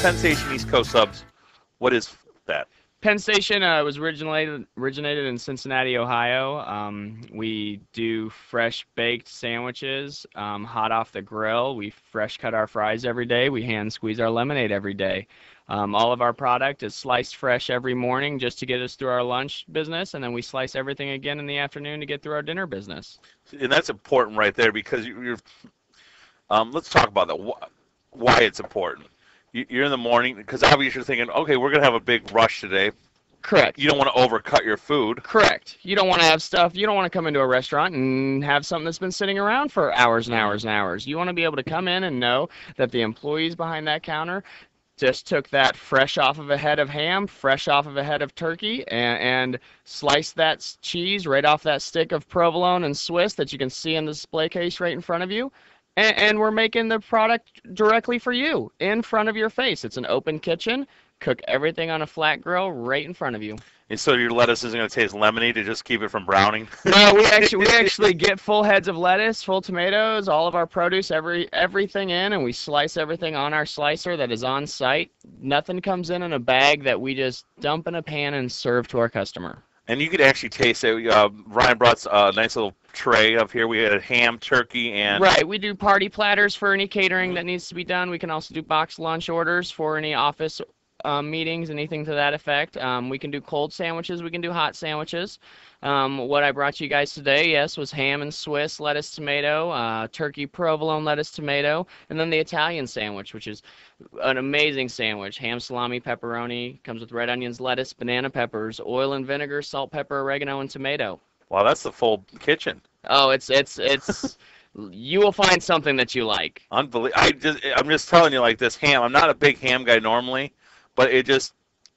Penn Station East Coast subs. What is that? Penn Station was originated in Cincinnati, Ohio. We do fresh baked sandwiches, hot off the grill. We fresh cut our fries every day. We hand squeeze our lemonade every day. All of our product is sliced fresh every morning just to get us through our lunch business, and then we slice everything again in the afternoon to get through our dinner business. And that's important right there because let's talk about that. Why it's important. You're in the morning, because obviously you're thinking, okay, we're going to have a big rush today. Correct. You don't want to overcut your food. Correct. You don't want to have stuff, you don't want to come into a restaurant and have something that's been sitting around for hours and hours and hours. You want to be able to come in and know that the employees behind that counter just took that fresh off of a head of ham, fresh off of a head of turkey, and sliced that cheese right off that stick of provolone and Swiss that you can see in the display case right in front of you. And we're making the product directly for you, in front of your face. It's an open kitchen. Cook everything on a flat grill right in front of you. And so your lettuce isn't going to taste lemony to just keep it from browning? No, we actually get full heads of lettuce, full tomatoes, all of our produce, everything in, and we slice everything on our slicer that is on site. Nothing comes in a bag that we just dump in a pan and serve to our customer. And you could actually taste it. Ryan brought a nice little tray up here. We had ham, turkey, and... Right. We do party platters for any catering that needs to be done. We can also do box lunch orders for any office meetings, anything to that effect. We can do cold sandwiches. We can do hot sandwiches. What I brought you guys today, yes, was ham and Swiss, lettuce, tomato, turkey, provolone, lettuce, tomato, and then the Italian sandwich, which is an amazing sandwich. Ham, salami, pepperoni, comes with red onions, lettuce, banana peppers, oil and vinegar, salt, pepper, oregano, and tomato. Wow, that's the full kitchen. Oh, it's you will find something that you like. Unbelievable. I'm just telling you, like, this ham, I'm not a big ham guy normally, but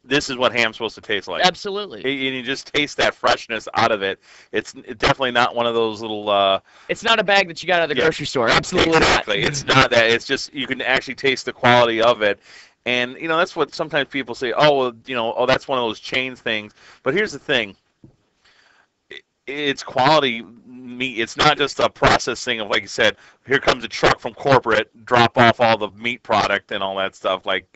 this is what ham's supposed to taste like. Absolutely. And you just taste that freshness out of it. It's definitely not one of those little... It's not a bag that you got out of the grocery store. Absolutely exactly. not. It's not that. It's just you can actually taste the quality of it. And, that's what sometimes people say, oh, well, that's one of those chain things. But here's the thing. It's quality meat. It's not just a process thing of, like you said, here comes a truck from corporate, drop off all the meat product and all that stuff, like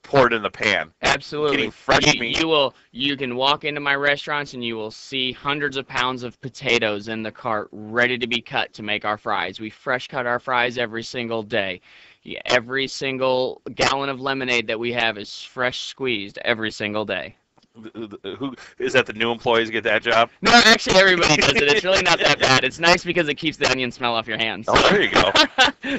pour it in the pan. Absolutely. Getting fresh meat. You can walk into my restaurants and you will see hundreds of pounds of potatoes in the cart ready to be cut to make our fries. We fresh cut our fries every single day. Every single gallon of lemonade that we have is fresh squeezed every single day. Who is that? The new employees get that job? No, actually everybody does it. It's really not that bad. It's nice because it keeps the onion smell off your hands. Oh, there you go.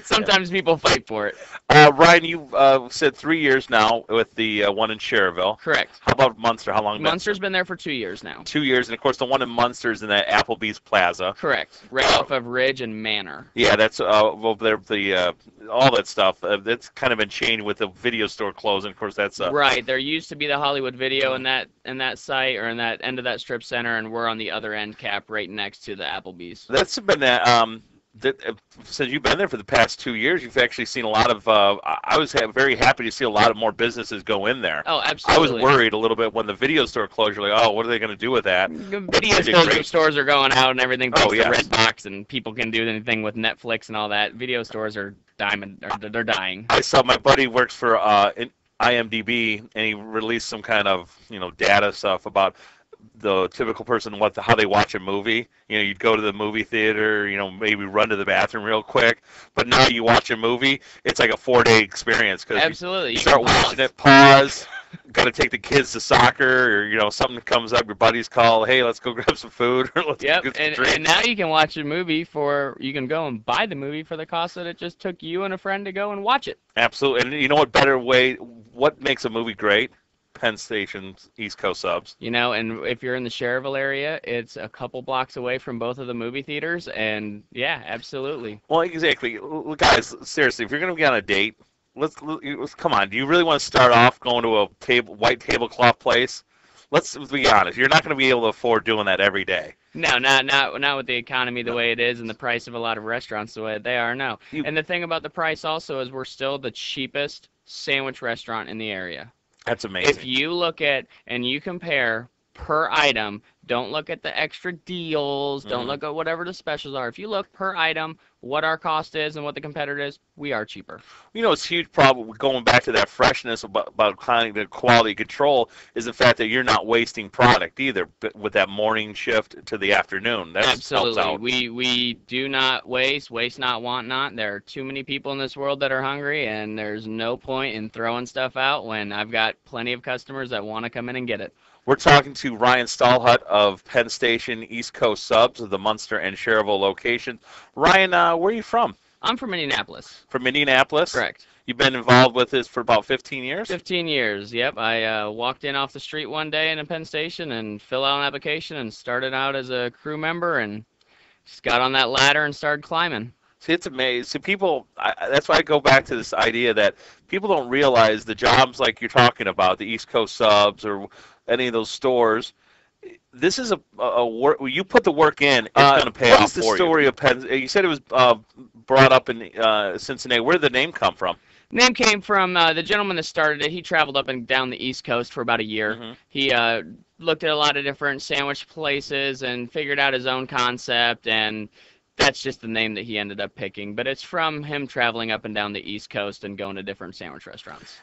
Sometimes people fight for it. Ryan, you've said 3 years now with the one in Schererville. Correct. How about Munster? How long? Munster's been there for 2 years now. 2 years, and of course the one in Munster is in that Applebee's Plaza. Correct. Right off of Ridge and Manor. Yeah, that's all that stuff. That's kind of been changed with the video store closing. Of course, that's right. There used to be the Hollywood Video in that site or in that end of that strip center, and we're on the other end cap right next to the Applebee's. That's been that. Since you've been there for the past 2 years, you've actually seen a lot of. I was very happy to see a lot of more businesses go in there. Oh, absolutely. I was worried a little bit when the video store closed. You're like, oh, what are they going to do with that? Video stores are going out and everything. Oh, yeah. Red box and people can do anything with Netflix and all that. Video stores are they're dying. I saw my buddy works for IMDb, and he released some kind of data stuff about the typical person, how they watch a movie. You'd go to the movie theater, maybe run to the bathroom real quick. But now you watch a movie, it's like a 4-day experience. Cause absolutely. You start watching it, pause, got to take the kids to soccer, or something comes up, your buddies call, hey, let's go grab some food, or let's get some drinks. And now you can watch a movie you can go and buy the movie for the cost that it just took you and a friend to go and watch it. Absolutely. And what makes a movie great? Penn Station's East Coast subs. And if you're in the Schererville area, it's a couple blocks away from both of the movie theaters, and yeah, absolutely. Well, exactly. Guys, seriously, if you're going to be on a date, let's come on. Do you really want to start off going to a white tablecloth place? Let's be honest. You're not going to be able to afford doing that every day. No, not with the economy the way it is and the price of a lot of restaurants the way they are. No. You, And the thing about the price also is we're still the cheapest sandwich restaurant in the area. that's If amazing. you look at and you compare per item, don't look at the extra deals, don't Hmm. look at whatever the specials are. If you look per item, what our cost is and what the competitor is, we are cheaper. You know, it's a huge problem going back to that freshness about kind of the quality control is the fact that you're not wasting product either with that morning shift to the afternoon. That helps Absolutely. out. We do not waste not, want not. There are too many people in this world that are hungry, and there's no point in throwing stuff out when I've got plenty of customers that want to come in and get it. We're talking to Ryan Stahlhut of Penn Station East Coast Subs of the Munster and Schererville locations. Ryan, where are you from? I'm from Indianapolis. From Indianapolis? Correct. You've been involved with this for about 15 years? 15 years, yep. I walked in off the street one day in a Penn Station and filled out an application and started out as a crew member and just got on that ladder and started climbing. See, it's amazing. See, that's why I go back to this idea that people don't realize the jobs like you're talking about, the East Coast Subs or any of those stores. This is a work. You put the work in, it's going to pay off for you. What is the story of Penn? You said it was brought up in Cincinnati. Where did the name come from? Name came from the gentleman that started it. He traveled up and down the East Coast for about a year. Mm-hmm. He looked at a lot of different sandwich places and figured out his own concept, and that's just the name that he ended up picking. But it's from him traveling up and down the East Coast and going to different sandwich restaurants.